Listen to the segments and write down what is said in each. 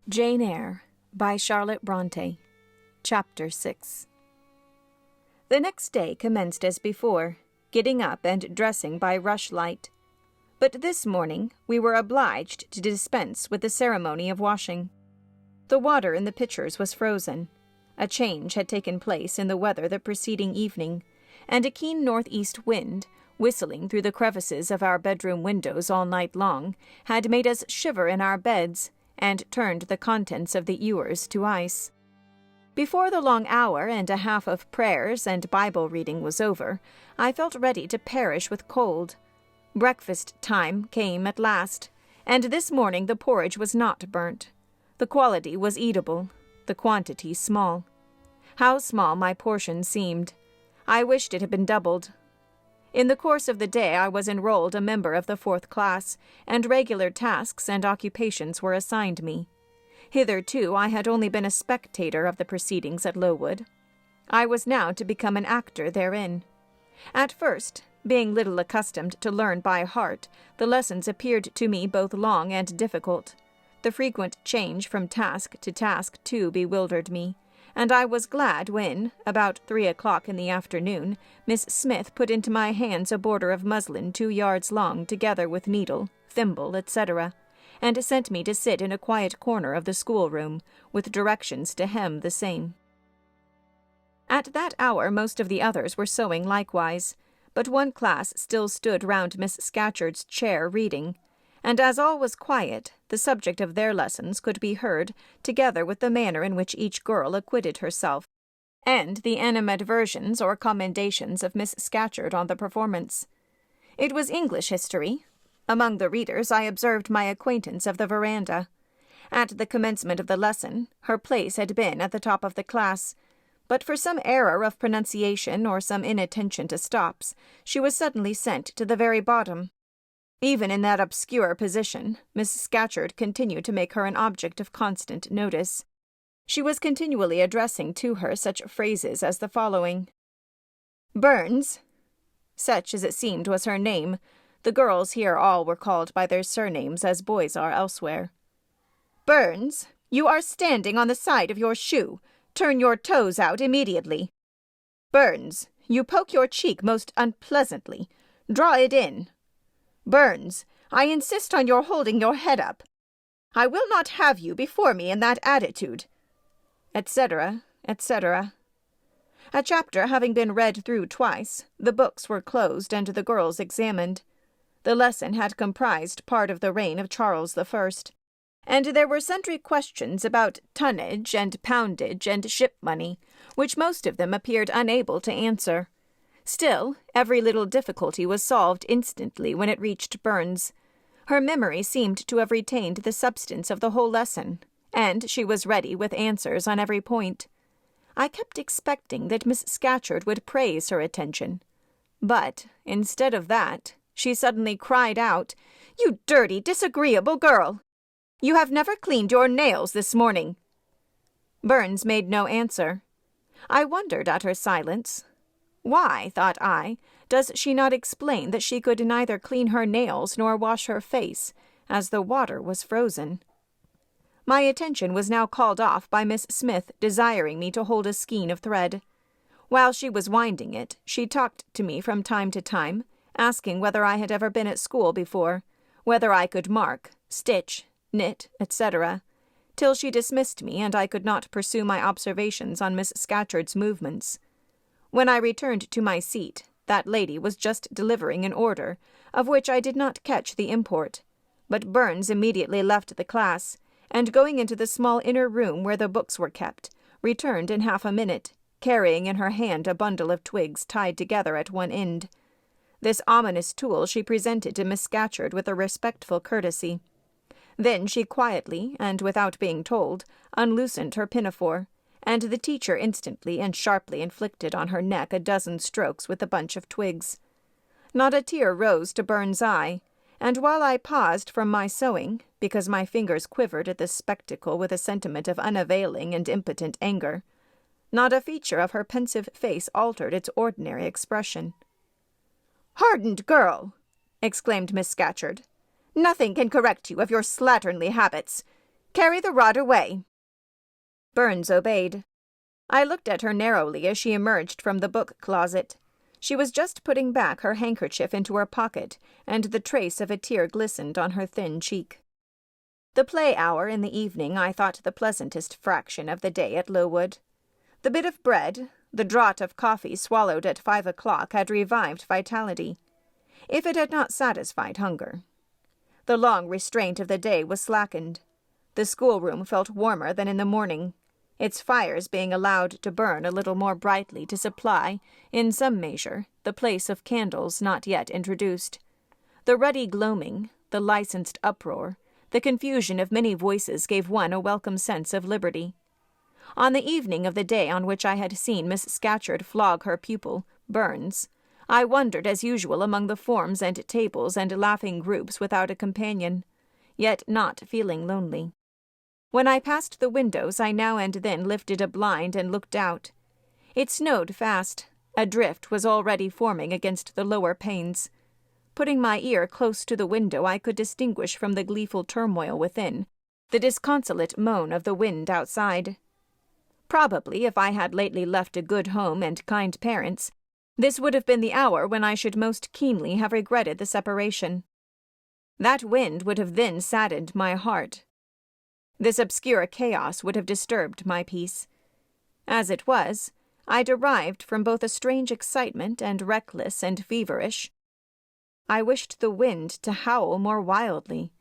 Jane Eyre by Charlotte Brontë. Chapter 6. The next day commenced as before, getting up and dressing by rushlight. But this morning we were obliged to dispense with the ceremony of washing. The water in the pitchers was frozen. A change had taken place in the weather the preceding evening, and a keen northeast wind, whistling through the crevices of our bedroom windows all night long, had made us shiver in our beds, and turned the contents of the ewers to ice. Before the long hour and a half of prayers and Bible reading was over, I felt ready to perish with cold. Breakfast time came at last, and this morning the porridge was not burnt. The quality was eatable, the quantity small. How small my portion seemed! I wished it had been doubled. In the course of the day I was enrolled a member of the 4th class, and regular tasks and occupations were assigned me. Hitherto I had only been a spectator of the proceedings at Lowood. I was now to become an actor therein. At first, being little accustomed to learn by heart, the lessons appeared to me both long and difficult. The frequent change from task to task, too, bewildered me, and I was glad when, about 3 o'clock in the afternoon, Miss Smith put into my hands a border of muslin 2 yards long, together with needle, thimble, etc., and sent me to sit in a quiet corner of the schoolroom, with directions to hem the same. At that hour most of the others were sewing likewise, but one class still stood round Miss Scatcherd's chair reading, and as all was quiet, the subject of their lessons could be heard, together with the manner in which each girl acquitted herself, and the animadversions or commendations of Miss Scatcherd on the performance. It was English history. Among the readers I observed my acquaintance of the veranda. At the commencement of the lesson, her place had been at the top of the class, but for some error of pronunciation or some inattention to stops, she was suddenly sent to the very bottom. Even in that obscure position, Miss Scatcherd continued to make her an object of constant notice. She was continually addressing to her such phrases as the following: "Burns," such as it seemed was her name. The girls here all were called by their surnames as boys are elsewhere. "Burns, you are standing on the side of your shoe. Turn your toes out immediately. Burns, you poke your cheek most unpleasantly. Draw it in. Burns, I insist on your holding your head up. I will not have you before me in that attitude," etc., etc. A chapter having been read through twice, the books were closed and the girls examined. The lesson had comprised part of the reign of Charles I, and there were sundry questions about tonnage and poundage and ship money, which most of them appeared unable to answer. Still, every little difficulty was solved instantly when it reached Burns. Her memory seemed to have retained the substance of the whole lesson, and she was ready with answers on every point. I kept expecting that Miss Scatcherd would praise her attention, but, instead of that, she suddenly cried out, "You dirty, disagreeable girl! You have never cleaned your nails this morning." Burns made no answer. I wondered at her silence. Why, thought I, does she not explain that she could neither clean her nails nor wash her face, as the water was frozen? My attention was now called off by Miss Smith desiring me to hold a skein of thread. While she was winding it, she talked to me from time to time, asking whether I had ever been at school before, whether I could mark, stitch, knit, etc., till she dismissed me and I could not pursue my observations on Miss Scatcherd's movements. When I returned to my seat, that lady was just delivering an order, of which I did not catch the import, but Burns immediately left the class, and going into the small inner room where the books were kept, returned in half a minute, carrying in her hand a bundle of twigs tied together at one end. This ominous tool she presented to Miss Scatcherd with a respectful courtesy. Then she quietly, and without being told, unloosened her pinafore, and the teacher instantly and sharply inflicted on her neck a dozen strokes with the bunch of twigs. Not a tear rose to Burns' eye, and while I paused from my sewing, because my fingers quivered at this spectacle with a sentiment of unavailing and impotent anger, not a feature of her pensive face altered its ordinary expression. "Hardened girl!" exclaimed Miss Scatcherd. "Nothing can correct you of your slatternly habits. Carry the rod away." Burns obeyed. I looked at her narrowly as she emerged from the book closet. She was just putting back her handkerchief into her pocket, and the trace of a tear glistened on her thin cheek. The play hour in the evening I thought the pleasantest fraction of the day at Lowood. The bit of bread, the draught of coffee swallowed at 5 o'clock had revived vitality, if it had not satisfied hunger. The long restraint of the day was slackened. The schoolroom felt warmer than in the morning, its fires being allowed to burn a little more brightly to supply, in some measure, the place of candles not yet introduced. The ruddy gloaming, the licensed uproar, the confusion of many voices gave one a welcome sense of liberty. On the evening of the day on which I had seen Miss Scatcherd flog her pupil, Burns, I wandered as usual among the forms and tables and laughing groups without a companion, yet not feeling lonely. When I passed the windows, I now and then lifted a blind and looked out. It snowed fast. A drift was already forming against the lower panes. Putting my ear close to the window, I could distinguish from the gleeful turmoil within the disconsolate moan of the wind outside. Probably, if I had lately left a good home and kind parents, this would have been the hour when I should most keenly have regretted the separation. That wind would have then saddened my heart. This obscure chaos would have disturbed my peace. As it was, I derived from both a strange excitement and reckless and feverish. I wished the wind to howl more wildly,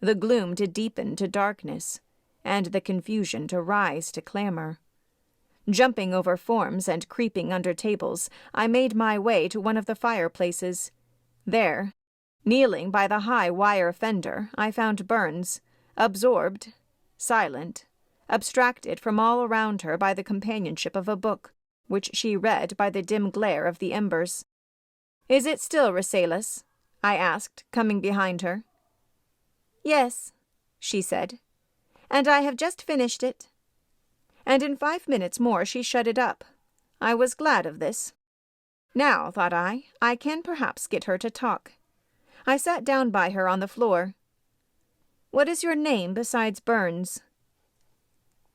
the gloom to deepen to darkness, and the confusion to rise to clamor. Jumping over forms and creeping under tables, I made my way to one of the fireplaces. There, kneeling by the high wire fender, I found Burns, absorbed, silent, abstracted from all around her by the companionship of a book, which she read by the dim glare of the embers. "Is it still Rasselas?" I asked, coming behind her. "Yes," she said, "and I have just finished it." And in 5 minutes more she shut it up. I was glad of this. Now, thought I can perhaps get her to talk. I sat down by her on the floor. "What is your name besides Burns?"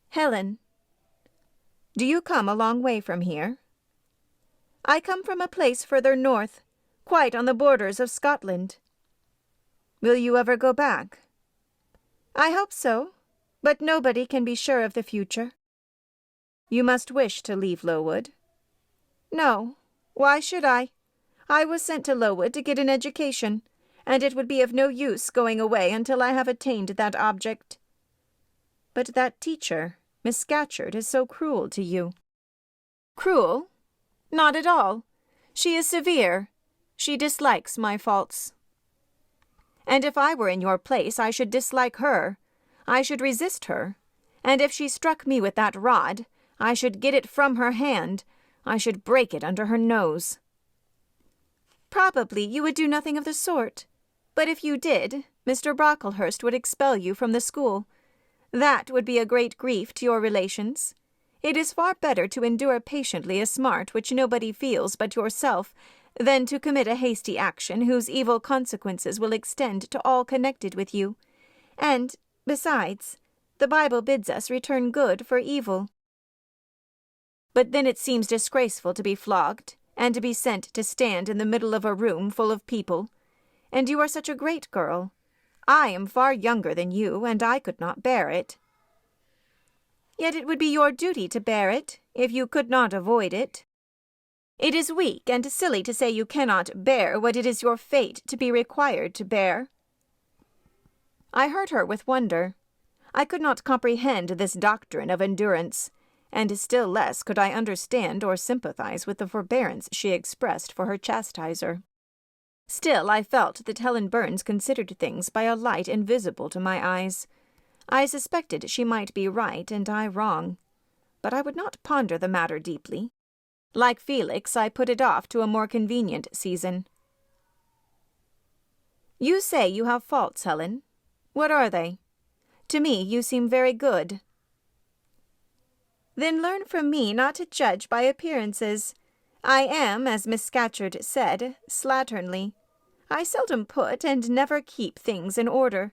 "Helen." "Do you come a long way from here?" "I come from a place further north, quite on the borders of Scotland." "Will you ever go back?" "I hope so, but nobody can be sure of the future." "You must wish to leave Lowood." "No. Why should I? I was sent to Lowood to get an education, and it would be of no use going away until I have attained that object." "But that teacher, Miss Scatcherd, is so cruel to you." "Cruel? Not at all. She is severe. She dislikes my faults." "And if I were in your place, I should dislike her. I should resist her. And if she struck me with that rod, I should get it from her hand. I should break it under her nose." "Probably you would do nothing of the sort. But if you did, Mr. Brocklehurst would expel you from the school. That would be a great grief to your relations. It is far better to endure patiently a smart which nobody feels but yourself, than to commit a hasty action whose evil consequences will extend to all connected with you. And, besides, the Bible bids us return good for evil." "But then it seems disgraceful to be flogged, and to be sent to stand in the middle of a room full of people. And you are such a great girl. I am far younger than you, and I could not bear it." "Yet it would be your duty to bear it, if you could not avoid it." "It is weak and silly to say you cannot bear what it is your fate to be required to bear." I heard her with wonder. I could not comprehend this doctrine of endurance, and still less could I understand or sympathize with the forbearance she expressed for her chastiser. Still, I felt that Helen Burns considered things by a light invisible to my eyes. I suspected she might be right and I wrong, but I would not ponder the matter deeply. Like Felix, I put it off to a more convenient season. "You say you have faults, Helen. What are they? To me you seem very good." "Then learn from me not to judge by appearances. I am, as Miss Scatcherd said, slatternly. I seldom put and never keep things in order.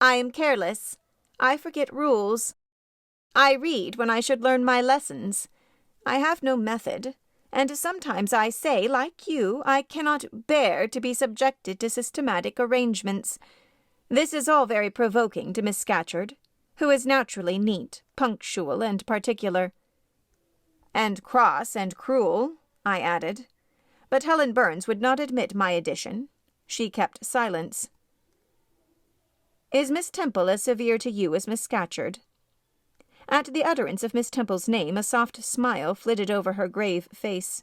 I am careless. I forget rules. I read when I should learn my lessons. I have no method, and sometimes I say, like you, I cannot bear to be subjected to systematic arrangements. This is all very provoking to Miss Scatcherd, who is naturally neat, punctual, and particular. And cross and cruel, I added. But Helen Burns would not admit my addition. She kept silence. Is Miss Temple as severe to you as Miss Scatcherd? At the utterance of Miss Temple's name, a soft smile flitted over her grave face.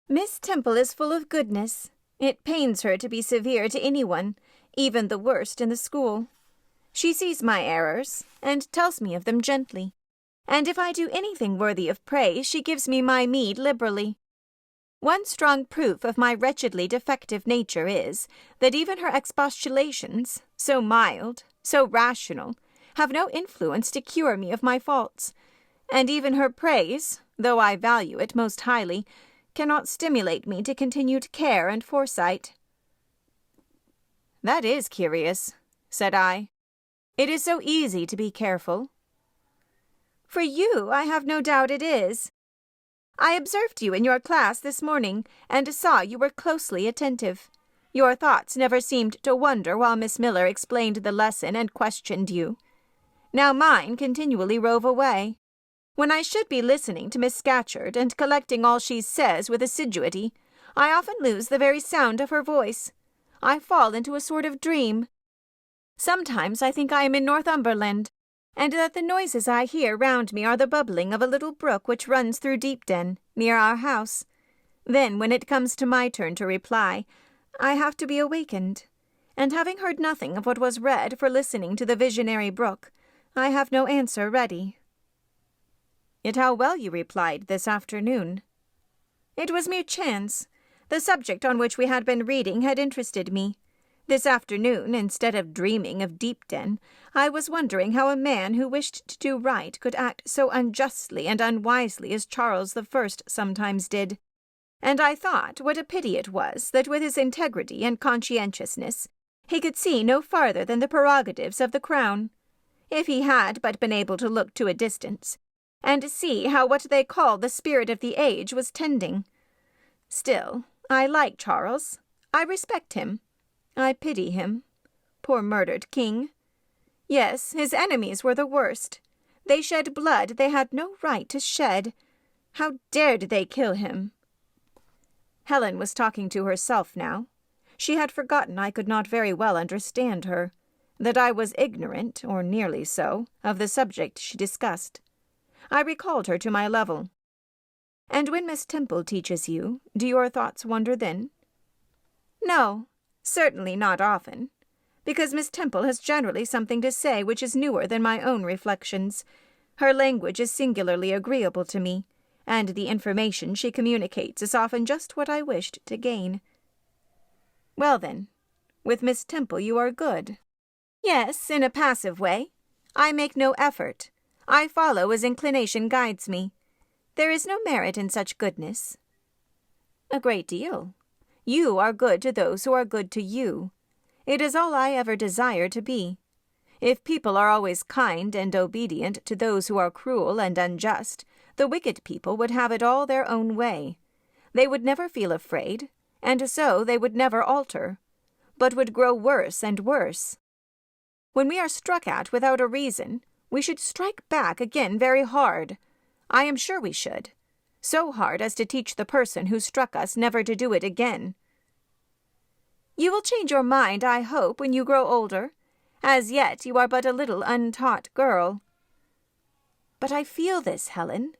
Miss Temple is full of goodness. It pains her to be severe to anyone, even the worst in the school. She sees my errors, and tells me of them gently. And if I do anything worthy of praise, she gives me my meed liberally. One strong proof of my wretchedly defective nature is that even her expostulations, so mild, so rational, have no influence to cure me of my faults, and even her praise, though I value it most highly, cannot stimulate me to continued care and foresight. That is curious, said I. It is so easy to be careful. For you, I have no doubt it is. I observed you in your class this morning, and saw you were closely attentive. Your thoughts never seemed to wander while Miss Miller explained the lesson and questioned you. Now mine continually rove away. When I should be listening to Miss Scatcherd and collecting all she says with assiduity, I often lose the very sound of her voice. I fall into a sort of dream. Sometimes I think I am in Northumberland, and that the noises I hear round me are the bubbling of a little brook which runs through Deepden, near our house. Then, when it comes to my turn to reply, I have to be awakened, and having heard nothing of what was read for listening to the visionary brook, I have no answer ready. Yet how well you replied this afternoon. It was mere chance. The subject on which we had been reading had interested me. This afternoon, instead of dreaming of Deepden, I was wondering how a man who wished to do right could act so unjustly and unwisely as Charles I sometimes did. And I thought what a pity it was that with his integrity and conscientiousness he could see no farther than the prerogatives of the crown. If he had but been able to look to a distance, and see how what they call the spirit of the age was tending. Still, I like Charles. I respect him. I pity him. Poor murdered king. Yes, his enemies were the worst. They shed blood they had no right to shed. How dared they kill him? Helen was talking to herself now. She had forgotten I could not very well understand her, that I was ignorant, or nearly so, of the subject she discussed. I recalled her to my level. And when Miss Temple teaches you, do your thoughts wander then? No, certainly not often, because Miss Temple has generally something to say which is newer than my own reflections. Her language is singularly agreeable to me, and the information she communicates is often just what I wished to gain. Well then, with Miss Temple you are good. Yes, in a passive way. I make no effort. I follow as inclination guides me. There is no merit in such goodness. A great deal. You are good to those who are good to you. It is all I ever desire to be. If people are always kind and obedient to those who are cruel and unjust, the wicked people would have it all their own way. They would never feel afraid, and so they would never alter, but would grow worse and worse. When we are struck at without a reason, we should strike back again very hard. I am sure we should. So hard as to teach the person who struck us never to do it again. You will change your mind, I hope, when you grow older. As yet you are but a little untaught girl. But I feel this, Helen.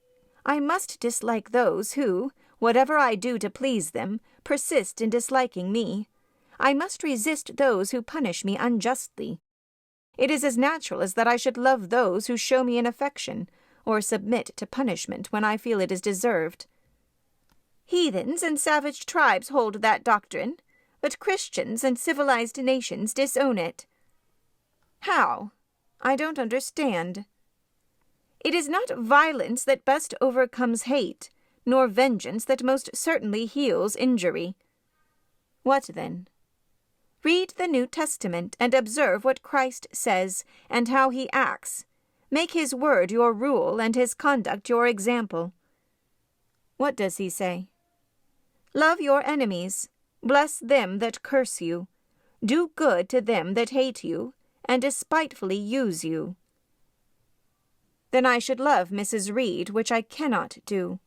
I must dislike those who, whatever I do to please them, persist in disliking me. I must resist those who punish me unjustly. It is as natural as that I should love those who show me an affection, or submit to punishment when I feel it is deserved. Heathens and savage tribes hold that doctrine, but Christians and civilized nations disown it. How? I don't understand. It is not violence that best overcomes hate, nor vengeance that most certainly heals injury. What then? Read the New Testament and observe what Christ says and how he acts. Make his word your rule and his conduct your example. What does he say? Love your enemies, bless them that curse you, do good to them that hate you, and despitefully use you. Then I should love Mrs. Reed, which I cannot do.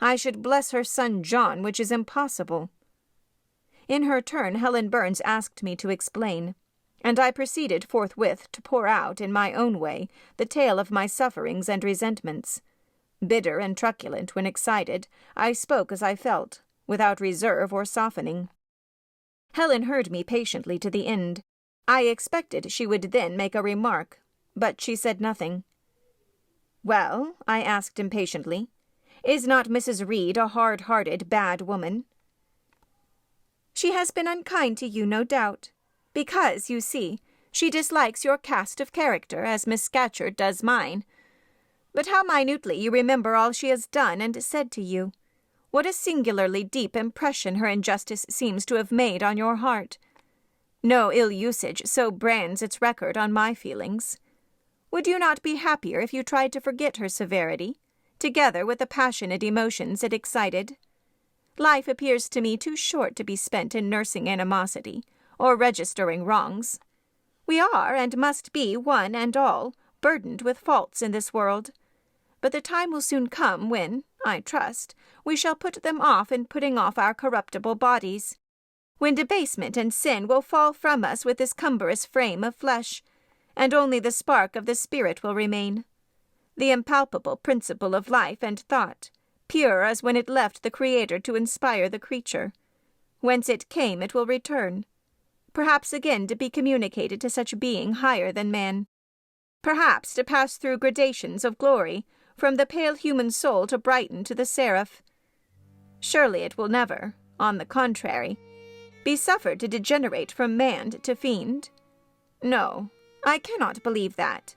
I should bless her son John, which is impossible. In her turn, Helen Burns asked me to explain, and I proceeded forthwith to pour out, in my own way, the tale of my sufferings and resentments. Bitter and truculent when excited, I spoke as I felt, without reserve or softening. Helen heard me patiently to the end. I expected she would then make a remark, but she said nothing. "Well," I asked impatiently, "is not Mrs. Reed a hard-hearted, bad woman?" "She has been unkind to you, no doubt, because, you see, she dislikes your cast of character, as Miss Scatcherd does mine. But how minutely you remember all she has done and said to you! What a singularly deep impression her injustice seems to have made on your heart! No ill usage so brands its record on my feelings. Would you not be happier if you tried to forget her severity, together with the passionate emotions it excited? Life appears to me too short to be spent in nursing animosity, or registering wrongs. We are, and must be, one and all, burdened with faults in this world. But the time will soon come when, I trust, we shall put them off in putting off our corruptible bodies, when debasement and sin will fall from us with this cumbrous frame of flesh, and only the spark of the spirit will remain, the impalpable principle of life and thought, pure as when it left the Creator to inspire the creature. Whence it came it will return, perhaps again to be communicated to such being higher than man, perhaps to pass through gradations of glory, from the pale human soul to brighten to the seraph. Surely it will never, on the contrary, be suffered to degenerate from man to fiend. No, I cannot believe that.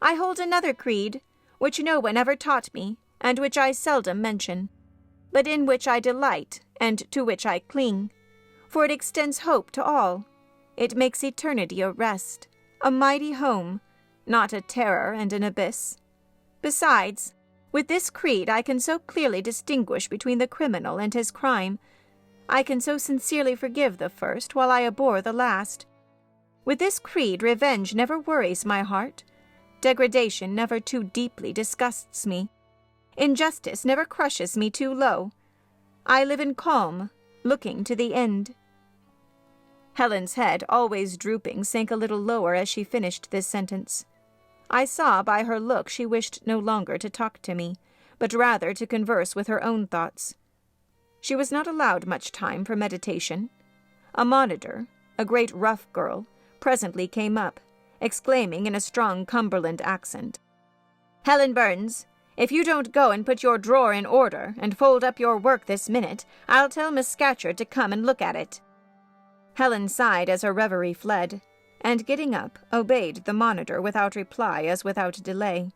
I hold another creed, which no one ever taught me, and which I seldom mention, but in which I delight, and to which I cling, for it extends hope to all. It makes eternity a rest, a mighty home, not a terror and an abyss. Besides, with this creed I can so clearly distinguish between the criminal and his crime. I can so sincerely forgive the first while I abhor the last. With this creed revenge never worries my heart. Degradation never too deeply disgusts me. Injustice never crushes me too low. I live in calm, looking to the end. Helen's head, always drooping, sank a little lower as she finished this sentence. I saw by her look she wished no longer to talk to me, but rather to converse with her own thoughts. She was not allowed much time for meditation. A monitor, a great rough girl, presently came up, exclaiming in a strong Cumberland accent, "Helen Burns, if you don't go and put your drawer in order and fold up your work this minute, I'll tell Miss Scatcherd to come and look at it." Helen sighed as her reverie fled, and getting up, obeyed the monitor without reply as without delay.